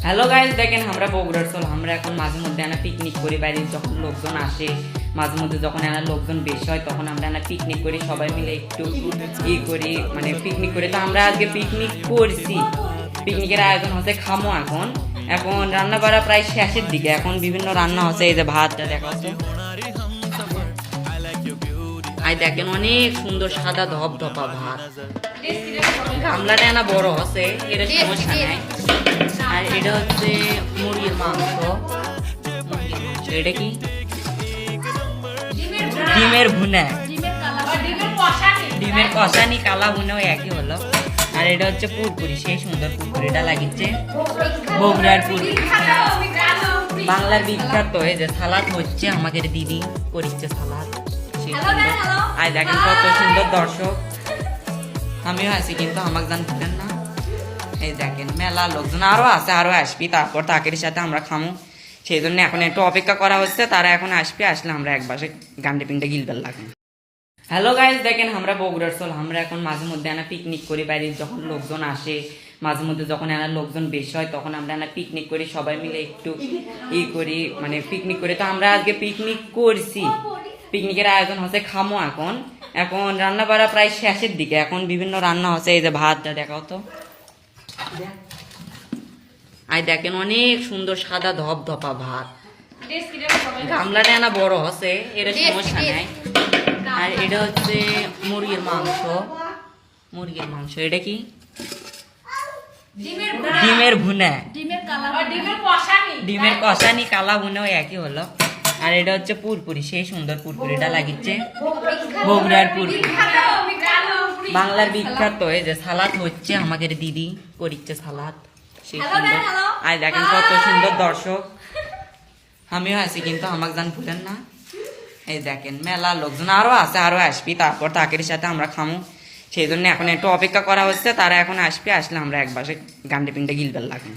Hello guys, দেখেন আমরা বগুড়ার চল আমরা এখন মাঝে মধ্যে এনা পিকনিক করি। বাইরে যখন লোকজন আসে, মাঝে মধ্যে যখন এনা লোকজন বেশি হয় তখন আমরা এনা পিকনিক করি, সবাই মিলে একটু করি, মানে পিকনিক করি। তো আমরা আজকে পিকনিক করছি, পিকনিকের আয়োজন হচ্ছে খামো। এখন এখন রান্না করা প্রায় শেষের দিকে, এখন বিভিন্ন রান্না হচ্ছে। এই যে ভাতটা দেখা হচ্ছে, আর দেখেন অনেক সুন্দর সাদা ধপধপা ভাত। গামলাটা এনা বড় হচ্ছে, এটা সমস্যা নাই। আর এটা হচ্ছে মুরগির মাংস। এটা কি ডিমের ভুনা, ডিমের কষানি কালা ভুনাও একই হলো। আর এটা হচ্ছে পুরপুরি, সেই সুন্দর পুরপুরিটা লাগিচ্ছে বগুড়ার পুরি, বাংলার বিখ্যাত। এই যে সালাদ হচ্ছে, আমাদের দিদি করিচ্ছে সালাদ, সেই সুন্দর। আর দেখেন কত সুন্দর দর্শক, আমিও আছি কিন্তু আমাকে জান ভুলেন না। এই দেখেন মেলা লোকজন আরো আছে, আরো আসবি, তারপর তাকের সাথে আমরা খামো। সেই জন্য এখন একটু অপেক্ষা করা হচ্ছে, তারা এখন আসবে, আসলে আমরা এক বাসে গান্ডে পিন্ডে গিলবার লাগবে। হ্যালো গাইস, দেখেন আমরা বগুড়ার চল আমরা এখন মাঝে মধ্যে এনা পিকনিক করি। বাইরে যখন লোকজন আসে, মাঝে মধ্যে যখন এনা লোকজন বেশি হয় তখন আমরা এনা পিকনিক করি, সবাই মিলে একটু করি, মানে পিকনিক করি। তো আমরা আজকে পিকনিক করছি, পিকনিকের আয়োজন হচ্ছে খামো। এখন এখন রান্না বাড়া প্রায় শেষের দিকে, এখন বিভিন্ন রান্না হচ্ছে। এই যে ভাতটা দেখা হতো, আর দেখেন অনেক সুন্দর সাদা ধপধপা ভাত। গামলাটা এনা বড় হচ্ছে, এটা সমস্যা নাই। আর এটা হচ্ছে মুরগির মাংস, মুরগির মাংস। এটা কি ডিমের ভুনা, ডিমের কষানি কালা ভুনাও একই হলো। আর এটা হচ্ছে পুরপুরি, সেই সুন্দর পুরপুরিটা লাগিচ্ছে বগুড়ার পুরি, বাংলার বিখ্যাত। এই যে সালাদ হচ্ছে, আমাদের দিদি করিচ্ছে সালাদ, সেই সুন্দর। আর দেখেন কত সুন্দর দর্শক, আমিও আছি কিন্তু আমাকে জান ভুলেন না। এই দেখেন মেলা লোকজন আরো আছে, আরো আসবি, তারপর তাকের সাথে আমরা খামো। সেই জন্য এখন একটু অপেক্ষা করা হচ্ছে, তারা এখন আসবে, আসলে আমরা এক বাসে গান্ডে পিন্ডে গিলবার লাগবে।